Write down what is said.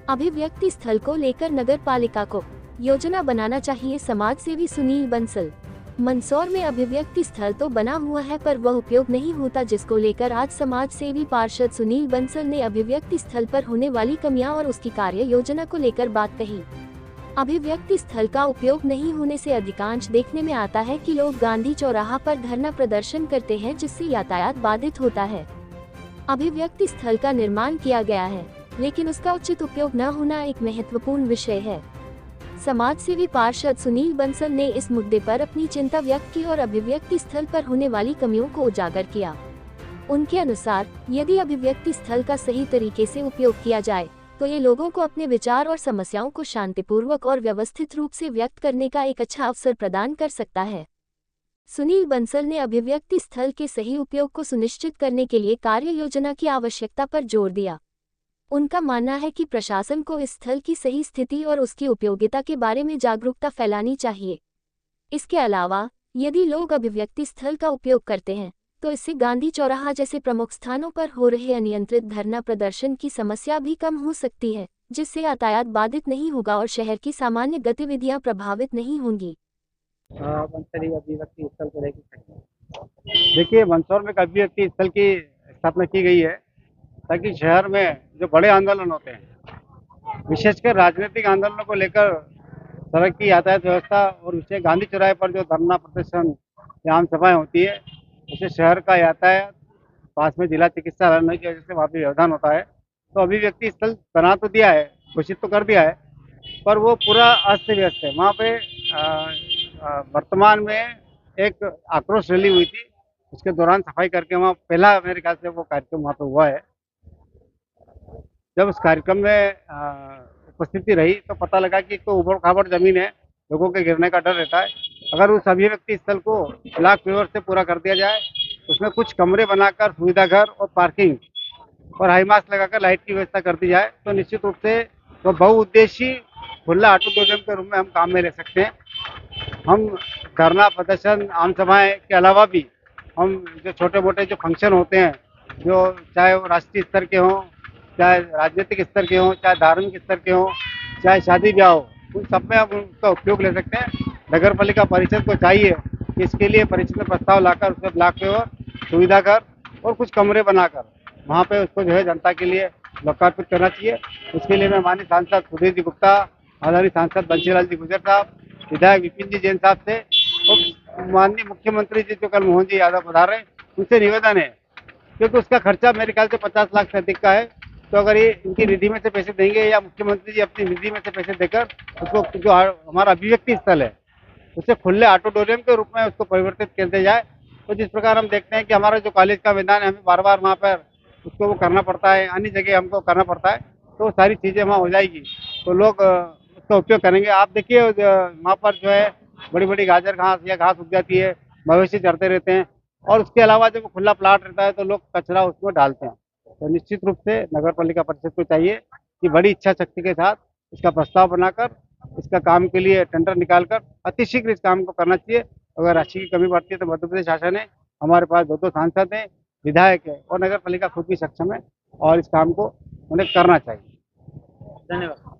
अभिव्यक्ति स्थल को लेकर नगर पालिका को योजना बनाना चाहिए। समाज सेवी सुनील बंसल। मंदसौर में अभिव्यक्ति स्थल तो बना हुआ है पर वह उपयोग नहीं होता, जिसको लेकर आज समाज सेवी पार्षद सुनील बंसल ने अभिव्यक्ति स्थल पर होने वाली कमियां और उसकी कार्य योजना को लेकर बात कही। अभिव्यक्ति स्थल का उपयोग नहीं होने से अधिकांश देखने में आता है कि लोग गांधी चौराहा पर धरना प्रदर्शन करते हैं, जिससे यातायात बाधित होता है। अभिव्यक्ति स्थल का निर्माण किया गया है, लेकिन उसका उचित उपयोग न होना एक महत्वपूर्ण विषय है। समाज सेवी पार्षद सुनील बंसल ने इस मुद्दे पर अपनी चिंता व्यक्त की और अभिव्यक्ति स्थल पर होने वाली कमियों को उजागर किया। उनके अनुसार यदि अभिव्यक्ति स्थल का सही तरीके से उपयोग किया जाए तो ये लोगों को अपने विचार और समस्याओं को शांतिपूर्वक और व्यवस्थित रूप से व्यक्त करने का एक अच्छा अवसर प्रदान कर सकता है। सुनील बंसल ने अभिव्यक्ति स्थल के सही उपयोग को सुनिश्चित करने के लिए कार्य योजना की आवश्यकता पर जोर दिया। उनका मानना है कि प्रशासन को इस स्थल की सही स्थिति और उसकी उपयोगिता के बारे में जागरूकता फैलानी चाहिए। इसके अलावा यदि लोग अभिव्यक्ति स्थल का उपयोग करते हैं तो इससे गांधी चौराहा जैसे प्रमुख स्थानों पर हो रहे अनियंत्रित धरना प्रदर्शन की समस्या भी कम हो सकती है, जिससे यातायात बाधित नहीं होगा और शहर की सामान्य गतिविधियां प्रभावित नहीं होंगी। अभिव्यक्ति स्थल को देखिए, मंदसौर में अभिव्यक्ति स्थल की स्थापना की गई है ताकि शहर में जो बड़े आंदोलन होते हैं, विशेषकर राजनीतिक आंदोलनों को लेकर सड़क की यातायात व्यवस्था और विशेष गांधी चौराहे पर जो धरना प्रदर्शन या आम सभाएं होती है, उससे शहर का यातायात, पास में जिला चिकित्सालय रहने की वजह से वहाँ भी व्यवधान होता है। तो अभिव्यक्ति स्थल बना तो दिया है, घोषित तो कर दिया है, पर वो पूरा अस्त व्यस्त है। वहाँ पे वर्तमान में एक आक्रोश रैली हुई थी, उसके दौरान सफाई करके वहाँ पहला मेरे ख्याल से वो कार्यक्रम वहाँ पे हुआ है। जब उस कार्यक्रम में उपस्थिति रही तो पता लगा कि एक तो उबड़ खाबड़ जमीन है, लोगों के गिरने का डर रहता है। अगर उस अभिव्यक्ति स्थल को ब्लॉक पेवर से पूरा कर दिया जाए, उसमें कुछ कमरे बनाकर सुविधा घर और पार्किंग और हाई मास्क लगाकर लाइट की व्यवस्था कर दी जाए तो निश्चित रूप से वो बहुउद्देशीय खुला ऑडिटोरियम के रूप में हम काम में ले सकते हैं। हम धरना प्रदर्शन, आम सभाएं के अलावा भी हम जो छोटे मोटे जो फंक्शन होते हैं, जो चाहे वो राष्ट्रीय स्तर के हों, चाहे राजनीतिक स्तर के हों, चाहे धार्मिक स्तर के हों, चाहे शादी ब्याह हो, उन सब में हम उसका उपयोग ले सकते हैं। नगर पालिका परिषद को चाहिए कि इसके लिए परिषद में प्रस्ताव लाकर उसमें ब्लॉक पेवर, सुविधा घर और कुछ कमरे बनाकर वहाँ पे उसको जो है जनता के लिए लोकार्पित करना चाहिए। उसके लिए मैं माननीय सांसद सुधीर जी गुप्ता, आदरणीय सांसद बंशीलाल जी गुर्जर साहब, विधायक विपिन जी जैन साहब से और माननीय मुख्यमंत्री जी जो कल मोहन जी यादव पधार रहे, उनसे निवेदन है, क्योंकि उसका खर्चा मेरे ख्याल से 50 लाख से अधिक का है। तो अगर ये इनकी निधि में से पैसे देंगे या मुख्यमंत्री जी अपनी निधि में से पैसे देकर उसको जो हमारा अभिव्यक्ति स्थल है उसे खुले ऑडिटोरियम के रूप में उसको परिवर्तित कर दिया जाए, तो जिस प्रकार हम देखते हैं कि हमारा जो कॉलेज का मैदान है, हमें बार बार वहाँ पर उसको वो करना पड़ता है, अन्य जगह हमको करना पड़ता है, तो सारी चीज़ें वहाँ हो जाएगी तो लोग उसका उपयोग करेंगे। आप देखिए वहाँ पर जो है बड़ी बड़ी गाजर घास या घास उग जाती है, मवेशी चढ़ते रहते हैं और उसके अलावा जब खुला प्लाट रहता है तो लोग कचरा उसमें डालते हैं। तो निश्चित रूप से नगर पालिका परिषद को चाहिए कि बड़ी इच्छा शक्ति के साथ इसका प्रस्ताव बनाकर इसका काम के लिए टेंडर निकालकर अतिशीघ्र इस काम को करना चाहिए। अगर राशि की कमी पड़ती है तो मध्य प्रदेश शासन है, हमारे पास 2 सांसद हैं, विधायक है और नगर पालिका खुद भी सक्षम है और इस काम को उन्हें करना चाहिए। धन्यवाद।